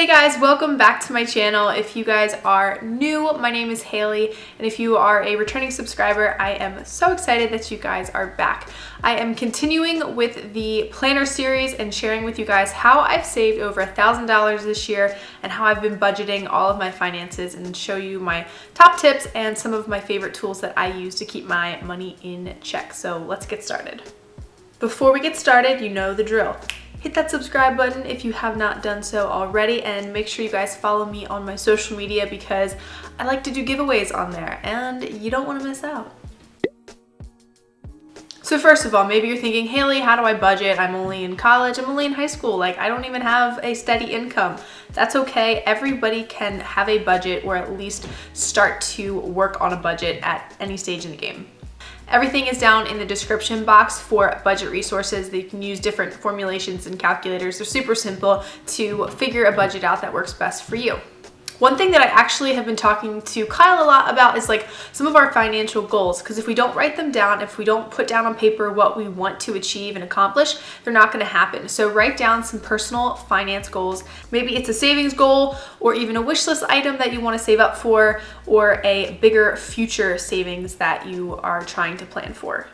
Hey guys, welcome back to my channel. If you guys are new, my name is Haley, and if you are a returning subscriber, I am so excited that you guys are back. I am continuing with the planner series and sharing with you guys how I've saved over $1,000 this year and how I've been budgeting all of my finances, and show you my top tips and some of my favorite tools that I use to keep my money in check. So let's get started. Before we get started, you know the drill. Hit that subscribe button if you have not done so already, and make sure you guys follow me on my social media because I like to do giveaways on there and you don't want to miss out. So first of all, maybe you're thinking, Haley, how do I budget? I'm only in college, I'm only in high school, like I don't even have a steady income. That's okay. Everybody can have a budget, or at least start to work on a budget at any stage in the game. Everything is down in the description box for budget resources that you can use, different formulations and calculators. They're super simple to figure a budget out that works best for you. One thing that I actually have been talking to Kyle a lot about is like some of our financial goals, because if we don't write them down, if we don't put down on paper what we want to achieve and accomplish, they're not going to happen. So write down some personal finance goals. Maybe it's a savings goal, or even a wish list item that you want to save up for, or a bigger future savings that you are trying to plan for.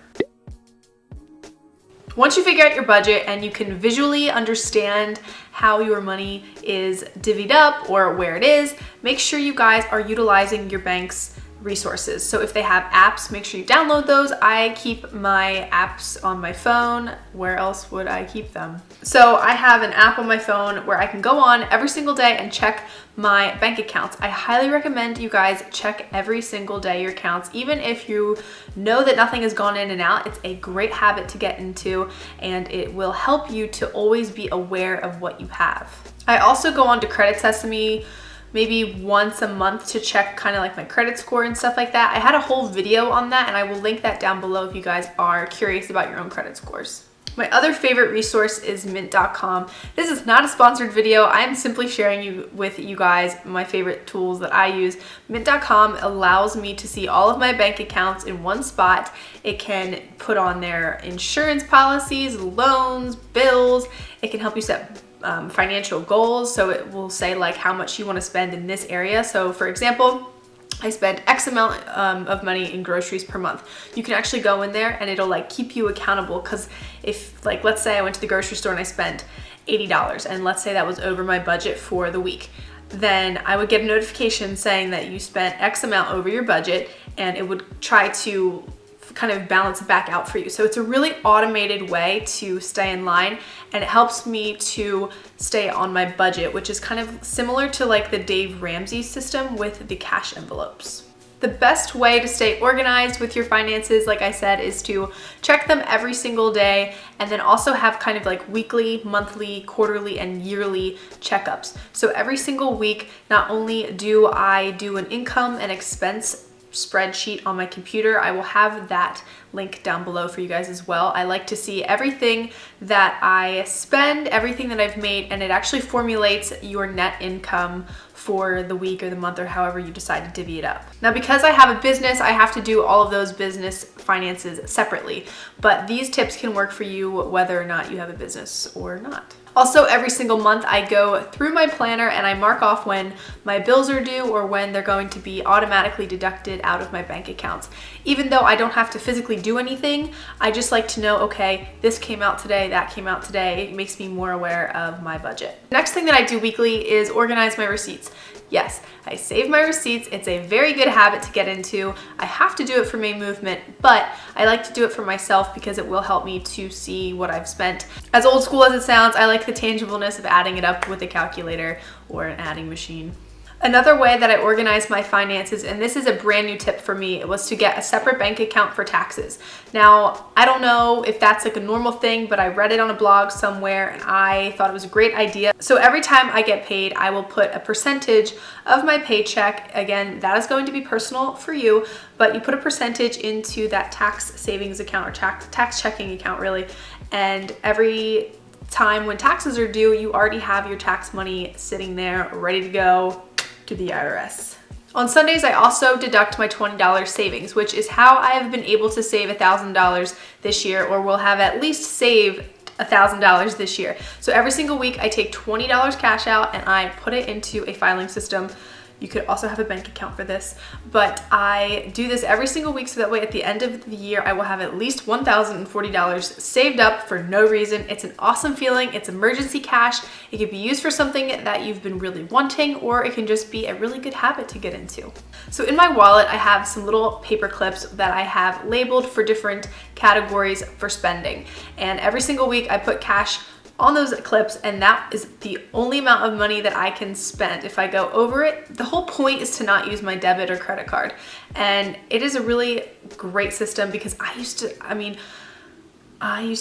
Once you figure out your budget and you can visually understand how your money is divvied up or where it is, make sure you guys are utilizing your bank's resources. So if they have apps, make sure you download those. I keep my apps on my phone. Where else would I keep them? So I have an app on my phone where I can go on every single day and check my bank accounts. I highly recommend you guys check every single day your accounts. Even if you know that nothing has gone in and out, it's a great habit to get into, and it will help you to always be aware of what you have. I also go on to Credit Sesame maybe once a month to check kind of like my credit score and stuff like that. I had a whole video on that, and I will link that down below if you guys are curious about your own credit scores. My other favorite resource is mint.com. This is not a sponsored video. I am simply sharing with you guys my favorite tools that I use. Mint.com allows me to see all of my bank accounts in one spot. It can put on their insurance policies, loans, bills. It can help you set financial goals. So it will say like how much you want to spend in this area. So for example, I spend X amount of money in groceries per month. You can actually go in there and it'll like keep you accountable, because if like, let's say I went to the grocery store and I spent $80, and let's say that was over my budget for the week, then I would get a notification saying that you spent X amount over your budget, and it would try to kind of balance it back out for you. So it's a really automated way to stay in line, and it helps me to stay on my budget, which is kind of similar to like the Dave Ramsey system with the cash envelopes. The best way to stay organized with your finances, like I said, is to check them every single day, and then also have kind of like weekly, monthly, quarterly, and yearly checkups. So every single week, not only do I do an income and expense spreadsheet on my computer, I will have that link down below for you guys as well. I like to see everything that I spend, everything that I've made, and it actually formulates your net income for the week or the month, or however you decide to divvy it up. Now, because I have a business, I have to do all of those business finances separately, but these tips can work for you whether or not you have a business or not. Also, every single month I go through my planner and I mark off when my bills are due or when they're going to be automatically deducted out of my bank accounts. Even though I don't have to physically do anything, I just like to know, okay, this came out today, that came out today. It makes me more aware of my budget. Next thing that I do weekly is organize my receipts. Yes, I save my receipts. It's a very good habit to get into. I have to do it for May Movement, but I like to do it for myself because it will help me to see what I've spent. As old school as it sounds, I like the tangibleness of adding it up with a calculator or an adding machine. Another way that I organize my finances, and this is a brand new tip for me, was to get a separate bank account for taxes. Now, I don't know if that's like a normal thing, but I read it on a blog somewhere and I thought it was a great idea. So every time I get paid, I will put a percentage of my paycheck. Again, that is going to be personal for you, but you put a percentage into that tax savings account, or tax checking account really, and every time when taxes are due, you already have your tax money sitting there ready to go to the IRS. On Sundays, I also deduct my $20 savings, which is how I have been able to save $1,000 this year, or will have at least saved $1,000 this year. So every single week I take $20 cash out and I put it into a filing system. You could also have a bank account for this, but I do this every single week so that way at the end of the year I will have at least $1,040 saved up for no reason. It's an awesome feeling. It's emergency cash. It could be used for something that you've been really wanting, or it can just be a really good habit to get into. So in my wallet, I have some little paper clips that I have labeled for different categories for spending. And every single week I put cash on those clips, and that is the only amount of money that I can spend. If I go over it, the whole point is to not use my debit or credit card. And it is a really great system because I used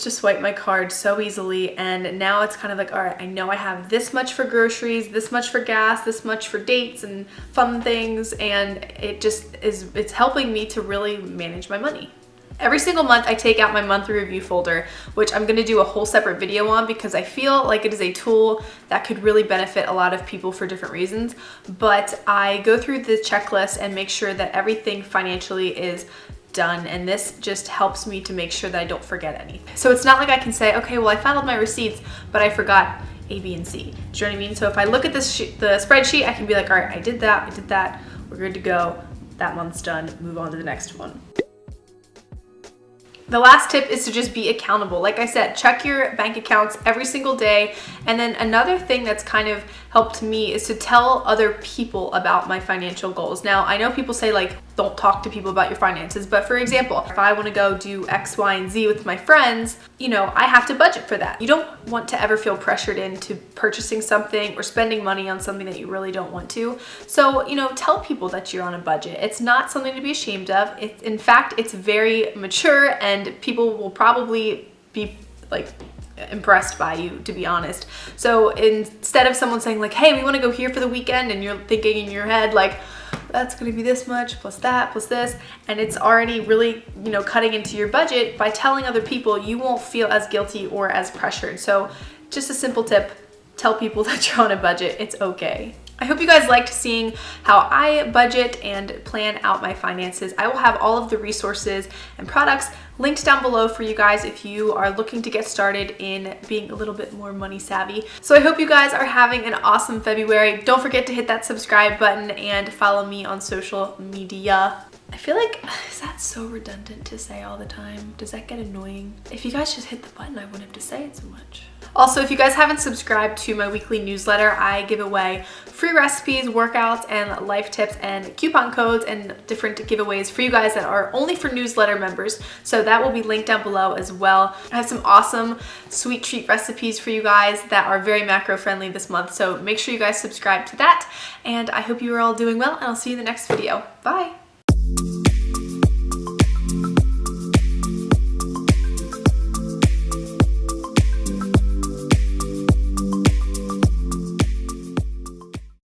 to swipe my card so easily, and now it's kind of like, all right, I know I have this much for groceries, this much for gas, this much for dates and fun things, and it's helping me to really manage my money. Every single month I take out my monthly review folder, which I'm gonna do a whole separate video on because I feel like it is a tool that could really benefit a lot of people for different reasons. But I go through the checklist and make sure that everything financially is done, and this just helps me to make sure that I don't forget anything. So it's not like I can say, okay, well I filed my receipts, but I forgot A, B, and C. Do you know what I mean? So if I look at the spreadsheet, I can be like, all right, I did that, we're good to go, that month's done, move on to the next one. The last tip is to just be accountable. Like I said, check your bank accounts every single day. And then another thing that's kind of helped me is to tell other people about my financial goals. Now, I know people say like, don't talk to people about your finances, but for example, if I want to go do X, Y, and Z with my friends, I have to budget for that. You don't want to ever feel pressured into purchasing something or spending money on something that you really don't want to. So, tell people that you're on a budget. It's not something to be ashamed of. In fact, it's very mature, and people will probably be like impressed by you, to be honest. So instead of someone saying like, hey, we want to go here for the weekend, and you're thinking in your head like, that's going to be this much plus that plus this, and it's already really cutting into your budget, by telling other people you won't feel as guilty or as pressured. So just a simple tip, tell people that you're on a budget. It's okay. I hope you guys liked seeing how I budget and plan out my finances. I will have all of the resources and products linked down below for you guys if you are looking to get started in being a little bit more money savvy. So I hope you guys are having an awesome February. Don't forget to hit that subscribe button and follow me on social media. I feel like, is that so redundant to say all the time? Does that get annoying? If you guys just hit the button, I wouldn't have to say it so much. Also, if you guys haven't subscribed to my weekly newsletter, I give away free recipes, workouts, and life tips, and coupon codes, and different giveaways for you guys that are only for newsletter members. So that will be linked down below as well. I have some awesome sweet treat recipes for you guys that are very macro friendly this month. So make sure you guys subscribe to that. And I hope you are all doing well, and I'll see you in the next video. Bye.